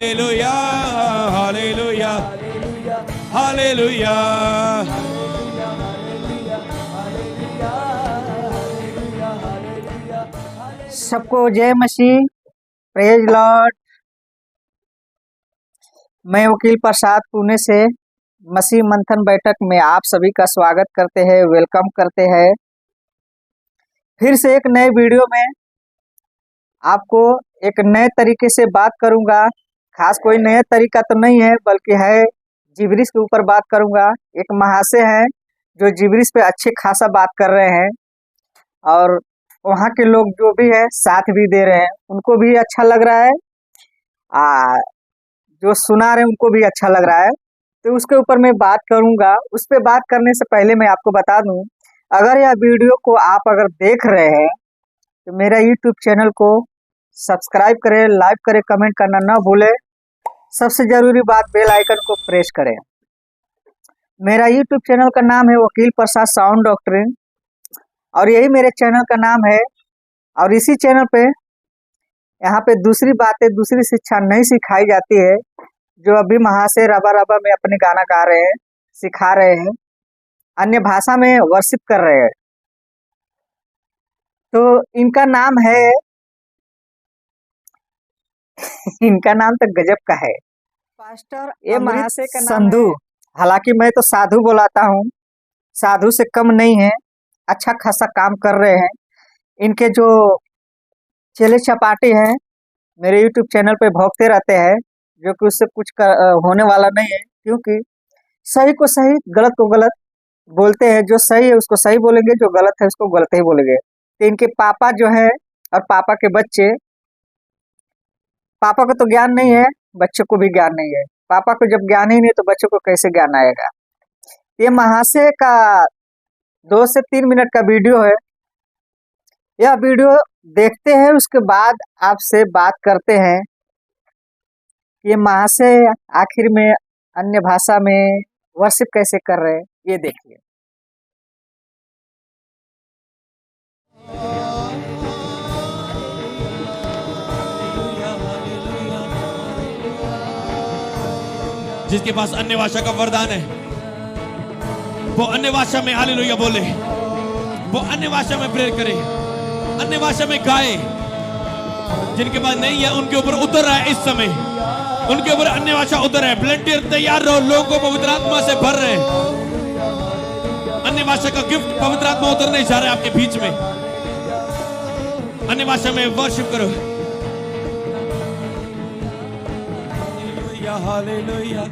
Hallelujah hallelujah hallelujah. सबको जय मसीह, praise Lord. मैं वकील प्रसाद पुणे से मसीह मंथन बैठक में आप सभी का स्वागत करते हैं, वेलकम करते हैं। फिर से एक नए वीडियो में आपको एक नए तरीके से बात करूंगा। खास कोई नया तरीका तो नहीं है, बल्कि है जिब्रिश के ऊपर बात करूंगा। एक महाशय हैं जो जिब्रिश पे अच्छे खासा बात कर रहे हैं और वहाँ के लोग जो भी है साथ भी दे रहे हैं, उनको भी अच्छा लग रहा है। जो सुना रहे हैं उनको भी अच्छा लग रहा है, तो उसके ऊपर मैं बात करूंगा। उस पर बात करने से पहले मैं आपको बता दूं, अगर यह वीडियो को आप अगर देख रहे हैं तो मेरा यूट्यूब चैनल को सब्सक्राइब करें, लाइक करें, कमेंट करना ना भूलें। सबसे जरूरी बात, बेल आइकन को प्रेस करें। मेरा यूट्यूब चैनल का नाम है वकील प्रसाद साउंड डॉक्ट्रिन और यही मेरे चैनल का नाम है। और इसी चैनल पे यहाँ पे दूसरी बातें, दूसरी शिक्षा नहीं सिखाई जाती है। जो अभी महाशय रबा रबा में अपने गाना गा रहे हैं, सिखा रहे हैं, अन्य भाषा में वर्शिप कर रहे हैं। तो इनका नाम है इनका नाम तो गजब का है, पास्टर ये महाशय का नाम संधू। हालांकि मैं तो साधु बुलाता हूँ, साधु से कम नहीं है, अच्छा खासा काम कर रहे हैं। इनके जो चेले चपाटी हैं मेरे यूट्यूब चैनल पे भोंकते रहते हैं, जो कि उससे कुछ होने वाला नहीं है, क्योंकि सही को सही, गलत को गलत बोलते हैं। जो सही है उसको सही बोलेंगे, जो गलत है उसको गलत ही बोलेंगे। तो इनके पापा जो है और पापा के बच्चे, पापा को तो ज्ञान नहीं है, बच्चों को भी ज्ञान नहीं है। पापा को जब ज्ञान ही नहीं तो बच्चों को कैसे ज्ञान आएगा। ये महाशय का 2 से 3 मिनट का वीडियो है। यह वीडियो देखते हैं, उसके बाद आपसे बात करते हैं ये महाशय आखिर में अन्य भाषा में वर्शिप कैसे कर रहे हैं, ये देखिए। जिसके पास अन्य भाषा का वरदान है वो अन्य भाषा में हालेलुया बोले, वो अन्य भाषा में प्रेयर करे, अन्य भाषा में गाए। जिनके पास नहीं है उनके ऊपर उतर रहा है इस समय, उनके ऊपर अन्य भाषा उतर है। वॉलंटियर तैयार रहो, लोगों को पवित्र आत्मा से भर रहे हैं। अन्य भाषा का गिफ्ट पवित्र आत्मा उतरने जा रहा है आपके बीच में। अन्य भाषा में वर्शिप करो। हालेलुया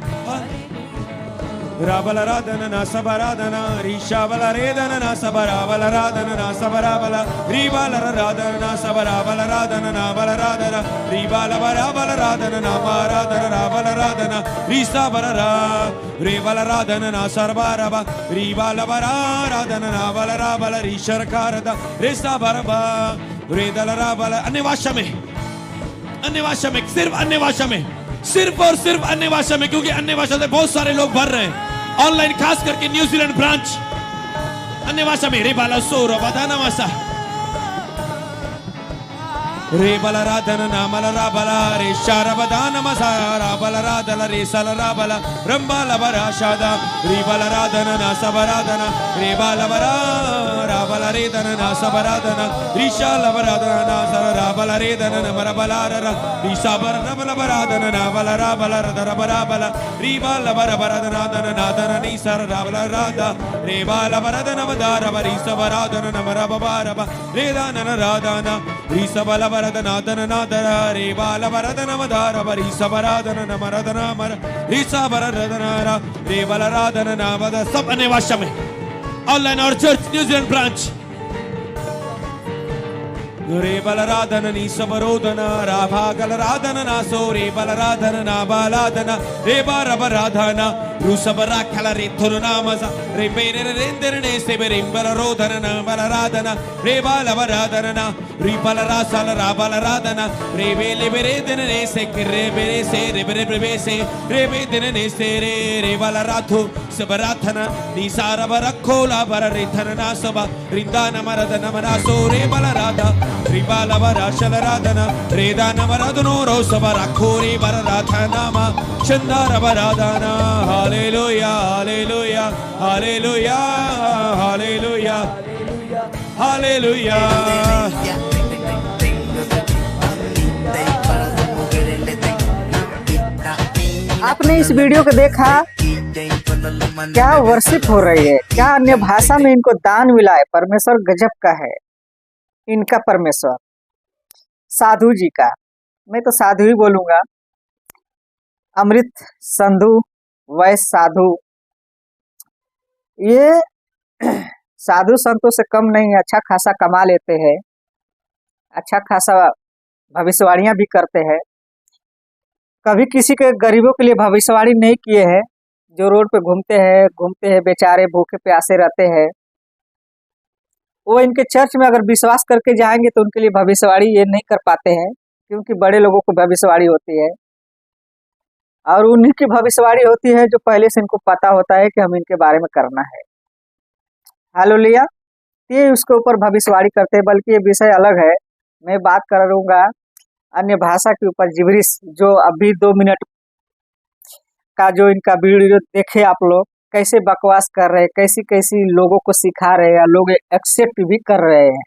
राबला राधना ना सबराधना रीशाबला रेधना ना सबराबला राधना ना सबराबला रीबाला राधना ना सबराबला राधना ना बला राधना रीबाला बराबला राधना ना माराधना राबला राधना रीसाबला रा रेबला राधना ना सरबारबा रीबाला बरा राधना ना बला राबला रीशरकारदा रेसाबरबा रेदला राबला। अन्य भाषा में, अन्य भाषा में, सिर्फ अन्य भाषा में, सिर्फ और सिर्फ अन्य भाषा में, क्योंकि अन्य भाषा से बहुत सारे लोग भर रहे हैं ऑनलाइन, खास करके न्यूजीलैंड ब्रांच। अन्य भाषा में रे बाला सोरा बदाना मासा रे बला राधना नामला राबला रे शारा बदाना मसा राबला राधला रे सला राबला रंबाला बरा शादा रे बला राधना ना सबराधना रे बाला बरा राबला रे दना ना सबराधना ऋषाला बराधना ना सरा राबला रे दना ना बरबला रा ऋषा बर रबला बराधना ना बला राबला रदरा बराबला रे बाला बराधना दना ना दना नी सरा राबला राधा रे बाला बराधना बदारा बरी सबराधना ना बराबा रे दाना राधाना री सबला वरदनादन नादरा रे बाल वरदन मदार बरी सबराधन नमरदना मर री सबरदनारा रे बल राधन नामद। सब अन्य भाषा में ऑनलाइन और चर्च न्यूजीलैंड ब्रांच। रे बल राधन नी सबरोधन राभागल राधन ना सो रे बल राधन ना बालाधन रे बारब Radhna rusabara kala riturunamasa ribere renderne seberimbala rodana balaradana rebala varadana ribala rasala rabala radana rebele beredene sekrebere se rebere se rebedene se rebala ratu sabarathana nisara barakola bararithana saba rindana maradana maraso rebala rada ribala varashala radana redana maradano rosabarakore bararathana ma chandara baradana hallelujah hallelujah hallelujah hallelujah hallelujah आपने इस video को देखा, क्या worship हो रही है, क्या अन्य भाषा में इनको दान मिला है। परमेश्वर गजब का है, इनका परमेश्वर साधु जी का, मैं तो साधु ही बोलूंगा। अमृत संधू वैश्य साधु, ये साधु संतों से कम नहीं, अच्छा खासा कमा लेते हैं, अच्छा खासा भविष्यवाणियां भी करते हैं। कभी किसी के गरीबों के लिए भविष्यवाणी नहीं किए हैं। जो रोड पे घूमते हैं बेचारे भूखे प्यासे रहते हैं, वो इनके चर्च में अगर विश्वास करके जाएंगे तो उनके लिए भविष्यवाणी ये नहीं कर पाते हैं, क्योंकि बड़े लोगों को भविष्यवाणी होती है और उन्हीं की भविष्यवाणी होती है जो पहले से इनको पता होता है कि हम इनके बारे में करना है। हालेलुया। ये उसके ऊपर भविष्यवाणी करते हैं, बल्कि ये विषय अलग है। मैं बात करूंगा अन्य भाषा के ऊपर, जिब्रिश, जो अभी 2 मिनट का जो इनका वीडियो देखे आप लोग, कैसे बकवास कर रहे हैं, कैसी कैसी लोगों को सिखा रहे हैं, लोग एक्सेप्ट भी कर रहे हैं।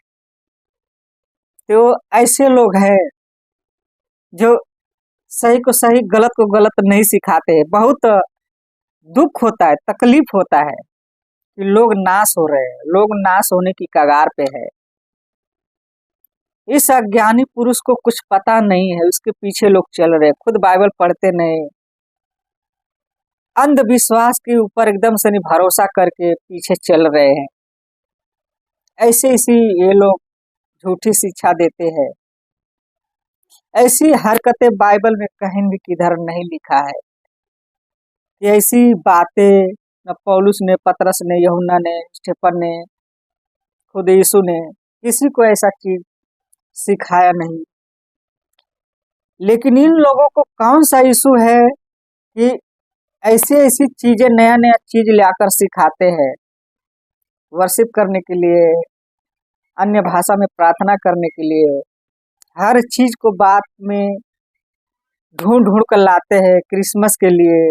तो ऐसे लोग हैं जो सही को सही, गलत को गलत नहीं सिखाते हैं। बहुत दुख होता है, तकलीफ होता है कि लोग नाश हो रहे हैं, लोग नाश होने की कगार पे है। इस अज्ञानी पुरुष को कुछ पता नहीं है, उसके पीछे लोग चल रहे हैं, खुद बाइबल पढ़ते नहीं, अंधविश्वास के ऊपर एकदम से नहीं भरोसा करके पीछे चल रहे हैं। ऐसे इसी ये लोग झूठी शिक्षा देते हैं। ऐसी हरकतें बाइबल में कहीं भी किधर नहीं लिखा है। ये ऐसी बातें न पौलुस ने, पतरस ने, यूहन्ना ने, स्टेफन ने, खुद यीशु ने किसी को ऐसा चीज सिखाया नहीं। लेकिन इन लोगों को कौन सा इशू है कि ऐसी ऐसी चीजें, नया नया चीज लाकर सिखाते हैं। वर्शिप करने के लिए, अन्य भाषा में प्रार्थना करने के लिए, हर चीज को बात में ढूंढ ढूंढ कर लाते हैं। क्रिसमस के लिए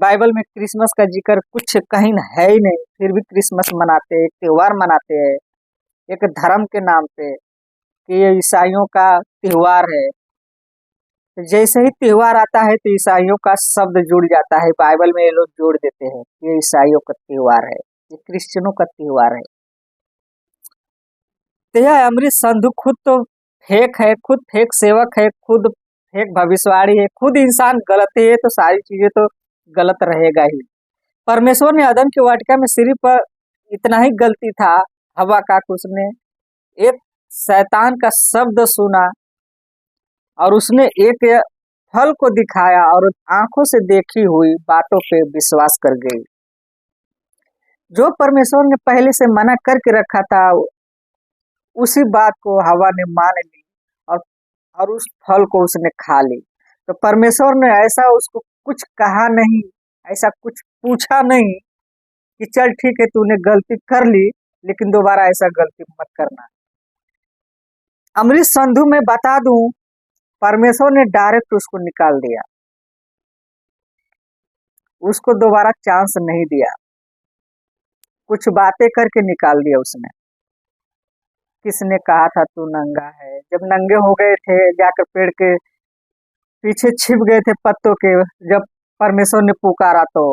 बाइबल में क्रिसमस का जिक्र कुछ कहीं है ही नहीं, फिर भी क्रिसमस मनाते हैं, एक त्योहार मनाते हैं, एक धर्म के नाम पे कि ये ईसाइयों का त्योहार है। जैसे ही त्योहार आता है तो ईसाइयों का शब्द जुड़ जाता है, बाइबल में ये लोग जोड़ देते हैं ये ईसाइयों का त्योहार है, ये क्रिश्चियनों का त्योहार है। तो यह अमृत संधू खुद तो फेक है, खुद फेक सेवक है, खुद फेक भविष्यवाणी है, खुद इंसान गलत है, तो सारी चीजें तो गलत रहेगा ही। परमेश्वर ने अदन की वाटिका में सिर्फ इतना ही गलती था, हवा का, उसने एक शैतान का शब्द सुना और उसने एक फल को दिखाया और आंखों से देखी हुई बातों पे विश्वास कर गई। जो परमेश्वर ने पहले से मना करके रखा था उसी बात को हवा ने मान ली और उस फल को उसने खा ली। तो परमेश्वर ने ऐसा उसको कुछ कहा नहीं, ऐसा कुछ पूछा नहीं कि चल ठीक है तूने गलती कर ली लेकिन दोबारा ऐसा गलती मत करना। अमृत संधू में बता दूं, परमेश्वर ने डायरेक्ट उसको निकाल दिया, उसको दोबारा चांस नहीं दिया, कुछ बातें करके निकाल दिया उसने। किसने कहा था तू नंगा है? जब नंगे हो गए थे, जाकर पेड़ के पीछे छिप गए थे पत्तों के, जब परमेश्वर ने पुकारा तो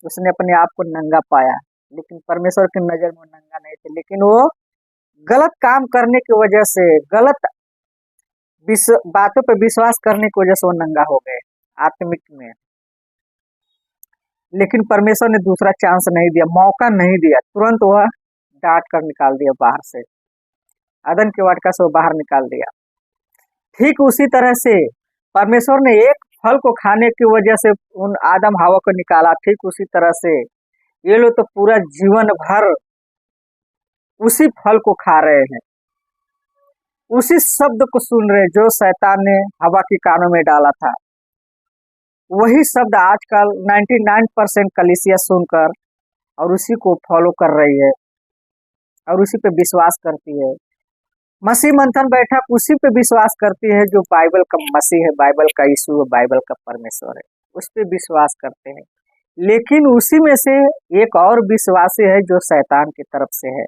उसने अपने आप को नंगा पाया, लेकिन परमेश्वर की नजर में नंगा नहीं थे। लेकिन वो गलत काम करने की वजह से, गलत बातों पे विश्वास करने की वजह से वो नंगा हो गए आत्मिक में। लेकिन परमेश्वर ने दूसरा चांस नहीं दिया, मौका नहीं दिया, तुरंत वह डांट कर निकाल दिया बाहर से, अदन की वाटिका से वो बाहर निकाल दिया। ठीक उसी तरह से परमेश्वर ने एक फल को खाने की वजह से उन आदम हवा को निकाला, ठीक उसी तरह से ये लोग तो पूरा जीवन भर उसी फल को खा रहे हैं, उसी शब्द को सुन रहे जो शैतान ने हवा के कानों में डाला था। वही शब्द आजकल 99% कलीसिया सुनकर और उसी को फॉलो कर रही है और उसी पे विश्वास करती है। मसीह मंथन बैठक उसी पे विश्वास करती है जो बाइबल का मसीह है, बाइबल का यीशु है, बाइबल का परमेश्वर है, उस पे विश्वास करते हैं। लेकिन उसी में से एक और विश्वासी है जो शैतान की तरफ से है।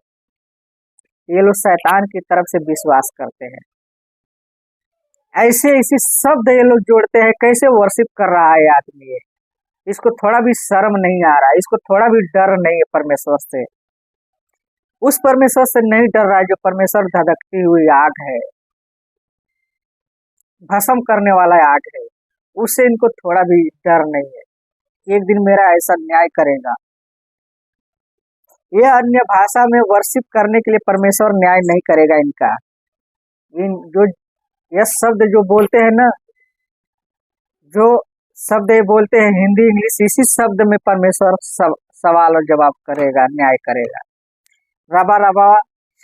ये लोग शैतान की तरफ से विश्वास करते हैं। ऐसे ऐसे शब्द ये लोग जोड़ते हैं। कैसे वर्शिप कर रहा है आदमी ये, इसको थोड़ा भी शर्म नहीं आ रहा, इसको थोड़ा भी डर नहीं है परमेश्वर से। उस परमेश्वर से नहीं डर रहा है जो परमेश्वर धधकती हुई आग है, भस्म करने वाला आग है, उससे इनको थोड़ा भी डर नहीं है। एक दिन मेरा ऐसा न्याय करेगा। ये अन्य भाषा में वर्शिप करने के लिए परमेश्वर न्याय नहीं करेगा इनका। इन जो यह शब्द जो बोलते हैं ना, जो शब्द ये बोलते हैं हिंदी इंग्लिश, इसी शब्द में परमेश्वर सवाल और जवाब करेगा, न्याय करेगा। रबा रबा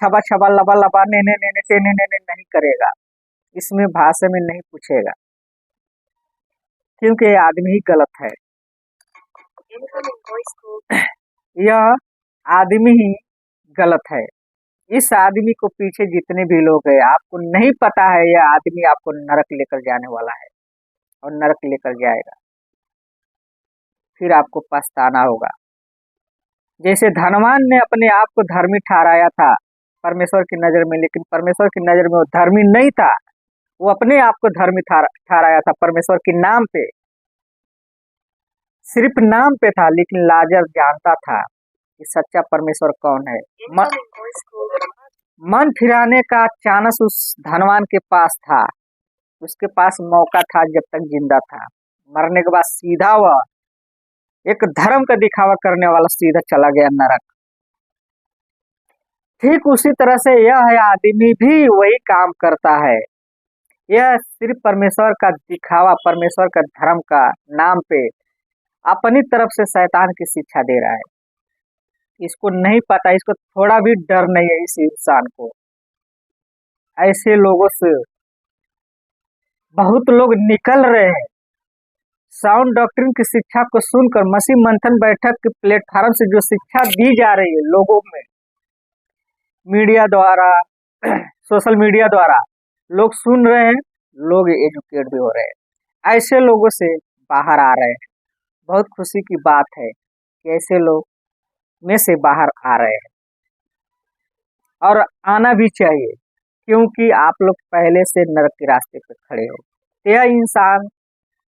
छबा छबा लबा लबा ने टेने ने नहीं करेगा, इसमें भाषा में नहीं पूछेगा, क्योंकि ये आदमी ही गलत है। यह आदमी ही गलत है। इस आदमी को पीछे जितने भी लोग हैं, आपको नहीं पता है यह आदमी आपको नरक लेकर जाने वाला है और नरक लेकर जाएगा, फिर आपको पछताना होगा। जैसे धनवान ने अपने आप को धर्मी ठहराया था परमेश्वर की नजर में, लेकिन परमेश्वर की नजर में वो धर्मी नहीं था, वो अपने आप को धर्मी ठहराया था परमेश्वर के नाम पे, सिर्फ नाम पे था। लेकिन लाजर जानता था कि सच्चा परमेश्वर कौन है। मन फिराने का चांस उस धनवान के पास था, उसके पास मौका था जब तक जिंदा था। मरने के बाद सीधा वह एक धर्म का दिखावा करने वाला सीधा चला गया नरक। ठीक उसी तरह से यह है आदमी भी वही काम करता है। यह सिर्फ परमेश्वर का दिखावा, परमेश्वर का धर्म का नाम पे अपनी तरफ से शैतान की शिक्षा दे रहा है। इसको नहीं पता, इसको थोड़ा भी डर नहीं है इस इंसान को। ऐसे लोगों से बहुत लोग निकल रहे हैं। साउंड डॉक्ट्रिन की शिक्षा को सुनकर मसीह मंथन बैठक के प्लेटफार्म से जो शिक्षा दी जा रही है लोगों में, मीडिया द्वारा सोशल मीडिया द्वारा लोग सुन रहे हैं, लोग एजुकेट भी हो रहे हैं, ऐसे लोगों से बाहर आ रहे हैं। बहुत खुशी की बात है कि ऐसे लोग में से बाहर आ रहे हैं और आना भी चाहिए, क्योंकि आप लोग पहले से नरक के रास्ते पे खड़े हो। यह इंसान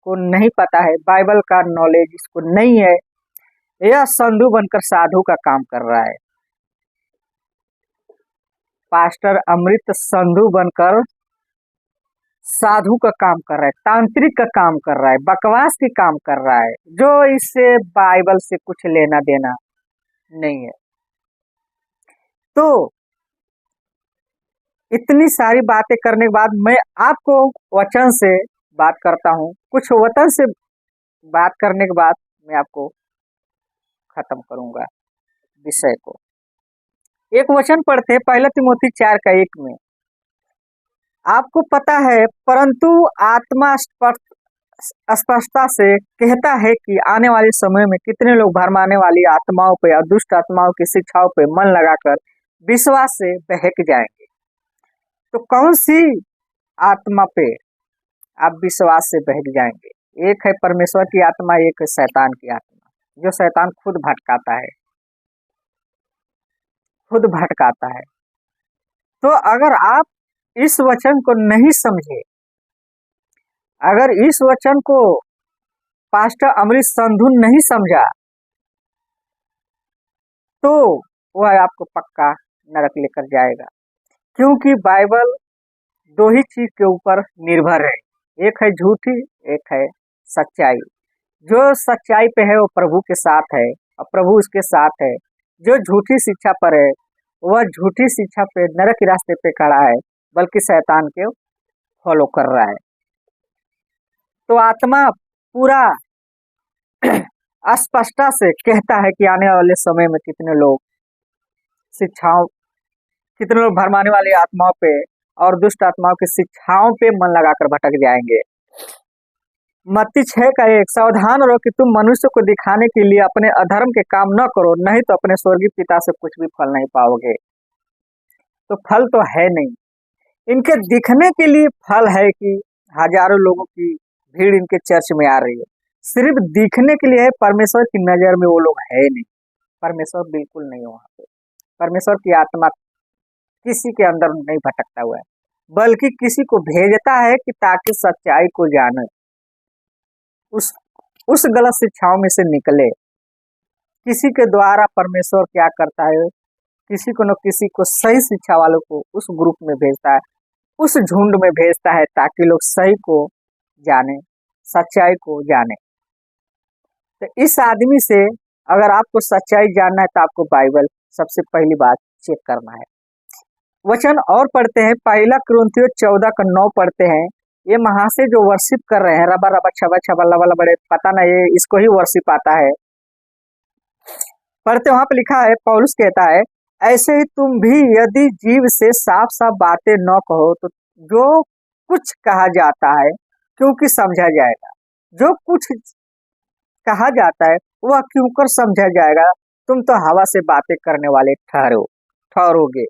को नहीं पता है, बाइबल का नॉलेज इसको नहीं है, यह संधु बनकर साधु का काम कर रहा है। पास्टर अमृत संधु बनकर साधु का काम कर रहा है, तांत्रिक का काम कर रहा है, बकवास की काम कर रहा है, जो इससे बाइबल से कुछ लेना देना नहीं है। तो इतनी सारी बातें करने के बाद मैं आपको वचन से बात करता हूँ। कुछ वचन से बात करने के बाद मैं आपको खत्म करूंगा विषय को। एक वचन पढ़ते हैं, 1 तिमोथी 4:1 में। आपको पता है, परंतु आत्मा स्पष्टता से कहता है कि आने वाले समय में कितने लोग भरमाने वाली आत्माओं पे और दुष्ट आत्माओं की शिक्षाओं पे मन लगाकर विश्वास से बहक जाएंगे। तो कौन सी आत्मा पे आप विश्वास से बहक जाएंगे? एक है परमेश्वर की आत्मा, एक है शैतान की आत्मा, जो शैतान खुद भटकाता है, खुद भटकाता है। तो अगर आप इस वचन को नहीं समझे, अगर इस वचन को पास्टर अमृत संधू नहीं समझा, तो वह आपको पक्का नरक लेकर जाएगा। क्योंकि बाइबल दो ही चीज के ऊपर निर्भर है, एक है झूठी, एक है सच्चाई। जो सच्चाई पे है वो प्रभु के साथ है और प्रभु उसके साथ है। जो झूठी शिक्षा पर है वह झूठी शिक्षा पे नरक के रास्ते पे खड़ा है, बल्कि शैतान के फॉलो कर रहा है। तो आत्मा पूरा स्पष्टता से कहता है कि आने वाले समय में शिक्षाओं कितने लोग भरमाने वाली आत्माओं पे और दुष्ट आत्माओं की शिक्षाओं पे मन लगाकर भटक जाएंगे। मत्ती 6:1 सावधान रहो कि तुम मनुष्य को दिखाने के लिए अपने अधर्म के काम न करो, नहीं तो अपने स्वर्गीय पिता से कुछ भी फल नहीं पाओगे। तो फल तो है नहीं, इनके दिखने के लिए फल है कि हजारों लोगों की भीड़ इनके चर्च में आ रही है, सिर्फ दिखने के लिए है। परमेश्वर की नजर में वो लोग है नहीं, परमेश्वर बिल्कुल नहीं वहां पे। परमेश्वर की आत्मा किसी के अंदर नहीं भटकता हुआ है, बल्कि किसी को भेजता है कि ताकि सच्चाई को जाने, उस गलत शिक्षाओं में से निकले। किसी के द्वारा परमेश्वर क्या करता है, किसी को न किसी को सही शिक्षा वालों को उस ग्रुप में भेजता है, उस झुंड में भेजता है, ताकि लोग सही को जाने, सच्चाई को जाने। तो इस आदमी से अगर आपको सच्चाई जानना है तो आपको बाइबल सबसे पहली बात चेक करना है। वचन और पढ़ते हैं, 1 कुरिन्थियों 14:9 पढ़ते हैं। ये महाशय जो वर्शिप कर रहे हैं, रबा रबा छबा छबा लबा लबड़े, पता नहीं ये इसको ही वर्शिप आता है। पढ़ते वहां पर लिखा है, पौलुस कहता है, ऐसे ही तुम भी यदि जीव से साफ साफ बातें न कहो तो जो कुछ कहा जाता है क्योंकि समझा जाएगा, जो कुछ कहा जाता है वह क्यों कर समझा जाएगा, तुम तो हवा से बातें करने वाले ठहरोगे।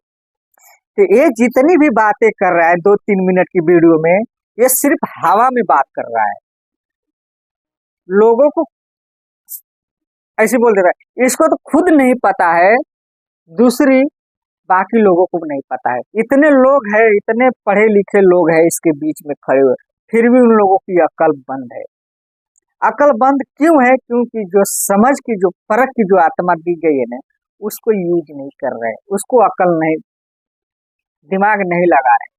तो ये जितनी भी बातें कर रहा है 2-3 मिनट की वीडियो में, ये सिर्फ हवा में बात कर रहा है, लोगों को ऐसे बोल देता है। इसको तो खुद नहीं पता है, दूसरी बाकी लोगों को नहीं पता है। इतने लोग हैं, इतने पढ़े लिखे लोग हैं इसके बीच में खड़े हुए, फिर भी उन लोगों की अकल बंद है। अकल बंद क्यों है? क्योंकि जो समझ की, जो परख की जो आत्मा दी गई है ना, उसको यूज नहीं कर रहे, उसको अकल नहीं, दिमाग नहीं लगा रहे।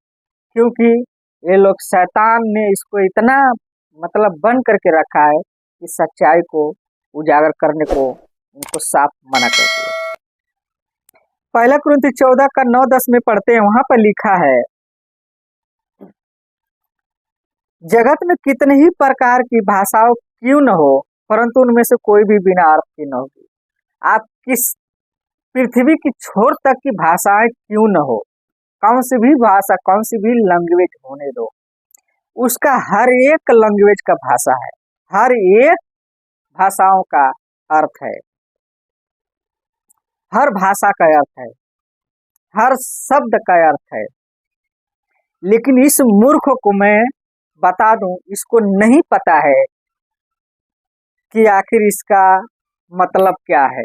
क्योंकि ये लोग, शैतान ने इसको इतना मतलब बंद करके रखा है कि सच्चाई को उजागर करने को उनको साफ मना करते हैं। 1 कुरिन्थियों 14:9-10 में पढ़ते हैं, वहां पर लिखा है, जगत में कितने ही प्रकार की भाषाओं क्यों न हो, परंतु उनमें से कोई भी बिना अर्थ की न होगी। आप किस पृथ्वी की छोर तक की भाषाएं क्यों न हो, कौन सी भी भाषा, कौन सी भी लैंग्वेज होने दो, उसका हर एक लैंग्वेज का भाषा है, हर एक भाषाओं का अर्थ है, हर भाषा का अर्थ है, हर शब्द का अर्थ है। लेकिन इस मूर्ख को मैं बता दूं, इसको नहीं पता है कि आखिर इसका मतलब क्या है,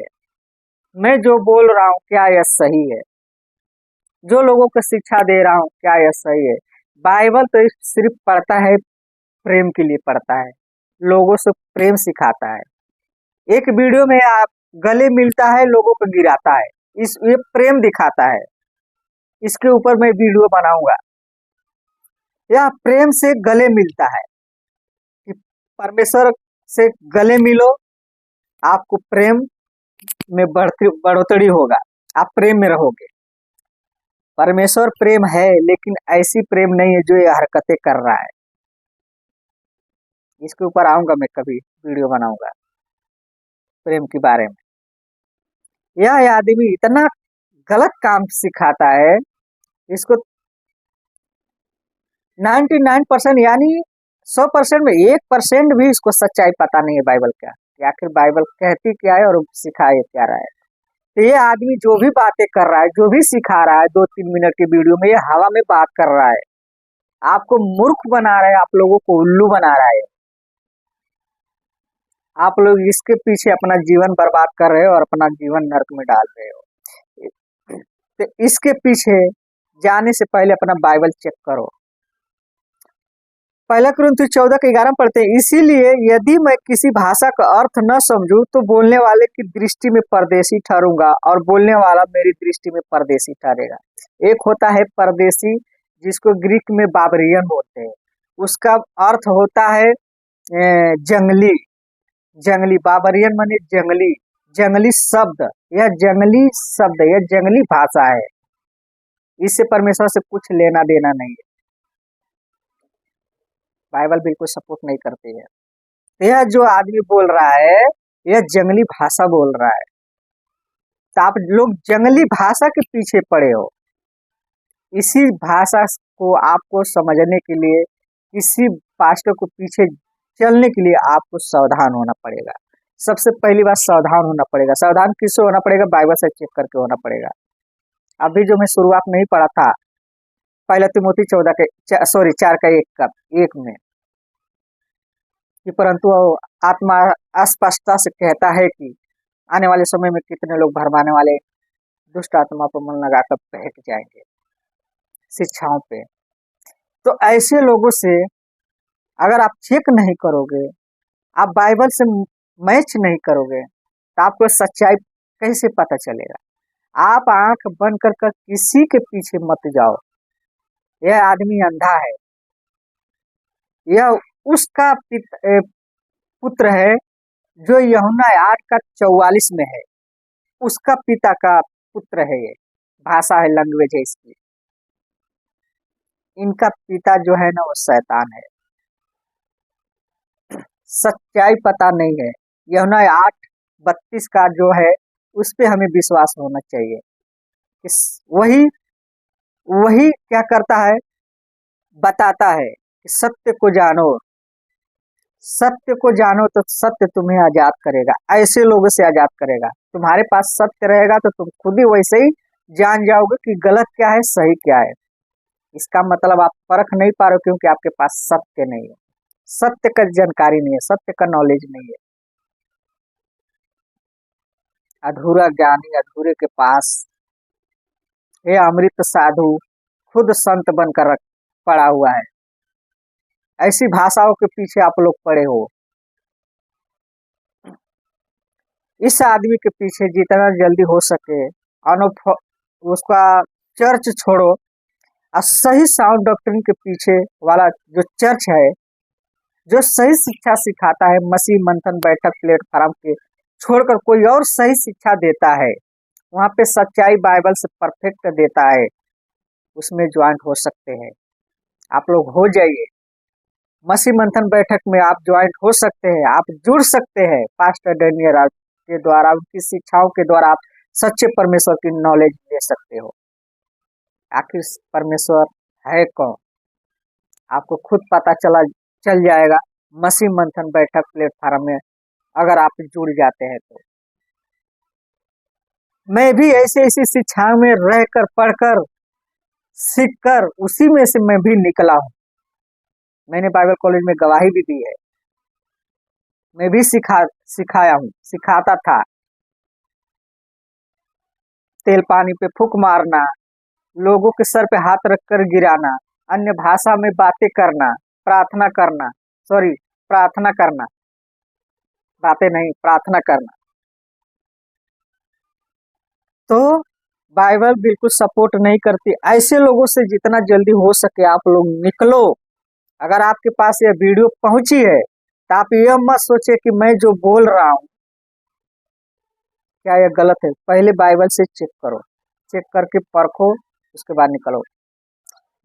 मैं जो बोल रहा हूं क्या यह सही है, जो लोगों को शिक्षा दे रहा हूं क्या यह सही है। बाइबल तो सिर्फ पढ़ता है, प्रेम के लिए पढ़ता है, लोगों से प्रेम सिखाता है। एक वीडियो में आप गले मिलता है, लोगों को गिराता है, ये प्रेम दिखाता है। इसके ऊपर मैं वीडियो बनाऊंगा, यह प्रेम से गले मिलता है कि परमेश्वर से गले मिलो, आपको प्रेम में बढ़ोतरी होगा, आप प्रेम में रहोगे। परमेश्वर प्रेम है, लेकिन ऐसी प्रेम नहीं है जो ये हरकतें कर रहा है। इसके ऊपर आऊंगा, मैं कभी वीडियो बनाऊंगा प्रेम के बारे में। यह आदमी इतना गलत काम सिखाता है, इसको 99% यानी 100% में 1% भी इसको सच्चाई पता नहीं है बाइबल का, कि आखिर बाइबल कहती क्या है और सिखाए क्या रहा है। तो ये आदमी जो भी बातें कर रहा है, जो भी सिखा रहा है 2-3 मिनट की वीडियो में, ये हवा में बात कर रहा है, आपको मूर्ख बना रहा है, आप लोगों को उल्लू बना रहा है। आप लोग इसके पीछे अपना जीवन बर्बाद कर रहे हो और अपना जीवन नरक में डाल रहे हो। तो इसके पीछे जाने से पहले अपना बाइबल चेक करो। 1 कुरिन्थियों 14:11 पढ़ते हैं, इसीलिए यदि मैं किसी भाषा का अर्थ न समझूं तो बोलने वाले की दृष्टि में परदेशी ठहरूंगा और बोलने वाला मेरी दृष्टि में परदेशी ठहरेगा। एक होता है परदेशी, जिसको ग्रीक में बाबरियन बोलते हैं, उसका अर्थ होता है जंगली। जंगली, बाबरियन माने जंगली, जंगली शब्द, यह जंगली शब्द, यह जंगली भाषा है, इससे परमेश्वर से कुछ लेना देना नहीं है। बाइबल बिल्कुल सपोर्ट नहीं करती है। यह जो आदमी बोल रहा है यह जंगली भाषा बोल रहा है। तो आप लोग जंगली भाषा के पीछे पड़े हो। इसी भाषा को आपको समझने के लिए, इसी पास्टर को पीछे चलने के लिए आपको सावधान होना पड़ेगा। सबसे पहली बात सावधान होना पड़ेगा। सावधान किससे होना पड़ेगा? बाइबल से चेक करके होना पड़ेगा। अभी जो मैं शुरुआत नहीं पढ़ा था पहला तिमोथी 4 का 1 में, कि परंतु आत्मा स्पष्टता से कहता है कि आने वाले समय में कितने लोग भरमाने वाले दुष्ट आत्मा पर मन लगाकर बहक जाएंगे शिक्षाओं पे। तो ऐसे लोगों से अगर आप चेक नहीं करोगे, आप बाइबल से मैच नहीं करोगे, तो आपको सच्चाई कैसे पता चलेगा? आप आंख बंद कर किसी के पीछे मत जाओ। यह आदमी अंधा है, यह उसका पुत्र है जो यूहन्ना 8:44 में है, उसका पिता का पुत्र है। ये भाषा है, लैंग्वेज है इसकी। इनका पिता जो है ना वो शैतान है। सच्चाई पता नहीं है। यूहन्ना 8:32 का जो है उस पे हमें विश्वास होना चाहिए। वही वही क्या करता है? बताता है कि सत्य को जानो, सत्य को जानो तो सत्य तुम्हें आजाद करेगा। ऐसे लोगों से आजाद करेगा। तुम्हारे पास सत्य रहेगा तो तुम खुद ही वैसे ही जान जाओगे कि गलत क्या है, सही क्या है। इसका मतलब आप परख नहीं पा रहे हो क्योंकि आपके पास सत्य नहीं है, सत्य का जानकारी नहीं है, सत्य का नॉलेज नहीं है। अधूरा ज्ञानी अधूरे के पास, ये अमृत साधु खुद संत बनकर पड़ा हुआ है। ऐसी भाषाओं के पीछे आप लोग पड़े हो। इस आदमी के पीछे जितना जल्दी हो सके उसका चर्च छोड़ो और सही साउंड डॉक्ट्रिन के पीछे वाला जो चर्च है, जो सही शिक्षा सिखाता है, मसीह मंथन बैठक प्लेटफॉर्म के छोड़कर कोई और सही शिक्षा देता है, वहां पे सच्चाई बाइबल से परफेक्ट देता है, उसमें ज्वाइंट हो सकते हैं। आप लोग हो जाइए। मसीह मंथन बैठक में आप ज्वाइंट हो सकते हैं, आप जुड़ सकते हैं। पास्टर डेनियल के द्वारा, उनकी शिक्षाओं के द्वारा आप सच्चे परमेश्वर की नॉलेज ले सकते हो। आखिर परमेश्वर है कौन, आपको खुद पता चल जाएगा मसीह मंथन बैठक प्लेटफॉर्म में अगर आप जुड़ जाते हैं तो। मैं भी ऐसी शिक्षाओं में रहकर, पढ़कर, सीखकर उसी में से मैं भी निकला हूँ। मैंने बाइबल कॉलेज में गवाही भी दी है। मैं भी सिखाया हूँ, सिखाता था। तेल पानी पे फूंक मारना, लोगों के सर पे हाथ रखकर गिराना, अन्य भाषा में बातें करना, प्रार्थना करना, बातें नहीं, प्रार्थना करना। तो बाइबल बिल्कुल सपोर्ट नहीं करती। ऐसे लोगों से जितना जल्दी हो सके आप लोग निकलो। अगर आपके पास यह वीडियो पहुंची है तो आप यह मत सोचे कि मैं जो बोल रहा हूं क्या यह गलत है। पहले बाइबल से चेक करो, चेक करके परखो, उसके बाद निकलो।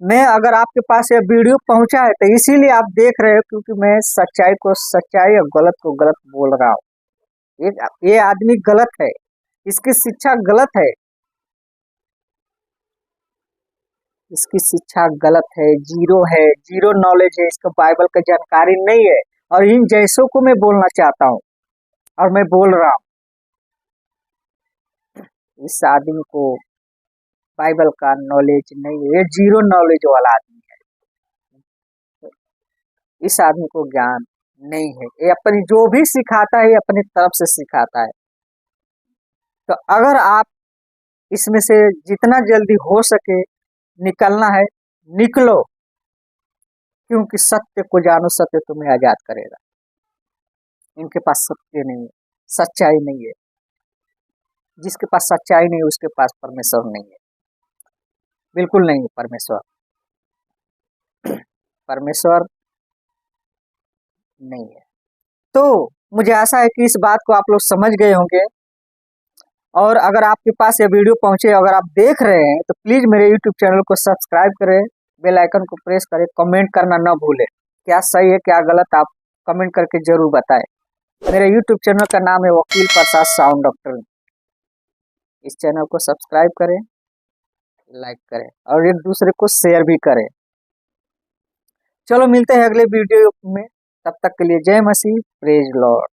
मैं अगर आपके पास यह वीडियो पहुंचा है तो इसीलिए आप देख रहे हो क्योंकि मैं सच्चाई को सच्चाई और गलत को गलत बोल रहा हूँ। ये आदमी गलत है, इसकी शिक्षा गलत है, इसकी शिक्षा गलत है, जीरो नॉलेज है, इसको बाइबल का जानकारी नहीं है। और इन जैसों को मैं बोलना चाहता हूँ और मैं बोल रहा हूँ। इस आदमी को बाइबल का नॉलेज नहीं है, ये जीरो नॉलेज वाला आदमी है। इस आदमी को ज्ञान नहीं है, ये अपनी जो भी सिखाता है अपनी तरफ से सिखाता है। तो अगर आप इसमें से जितना जल्दी हो सके निकलना है, निकलो, क्योंकि सत्य को जानो, सत्य तुम्हें आजाद करेगा। इनके पास सत्य नहीं है, सच्चाई नहीं है। जिसके पास सच्चाई नहीं उसके पास परमेश्वर नहीं है, बिल्कुल नहीं है परमेश्वर। परमेश्वर नहीं है। तो मुझे आशा है कि इस बात को आप लोग समझ गए होंगे। और अगर आपके पास यह वीडियो पहुंचे, अगर आप देख रहे हैं तो प्लीज मेरे YouTube चैनल को सब्सक्राइब करें, बेल आइकन को प्रेस करें, कमेंट करना ना भूलें। क्या सही है क्या गलत, आप कमेंट करके जरूर बताएं। मेरे यूट्यूब चैनल का नाम है वकील प्रसाद साउंड डॉक्टर। इस चैनल को सब्सक्राइब करें, लाइक करें और एक दूसरे को शेयर भी करें। चलो मिलते हैं अगले वीडियो में, तब तक के लिए जय मसीह, प्रेज लॉर्ड।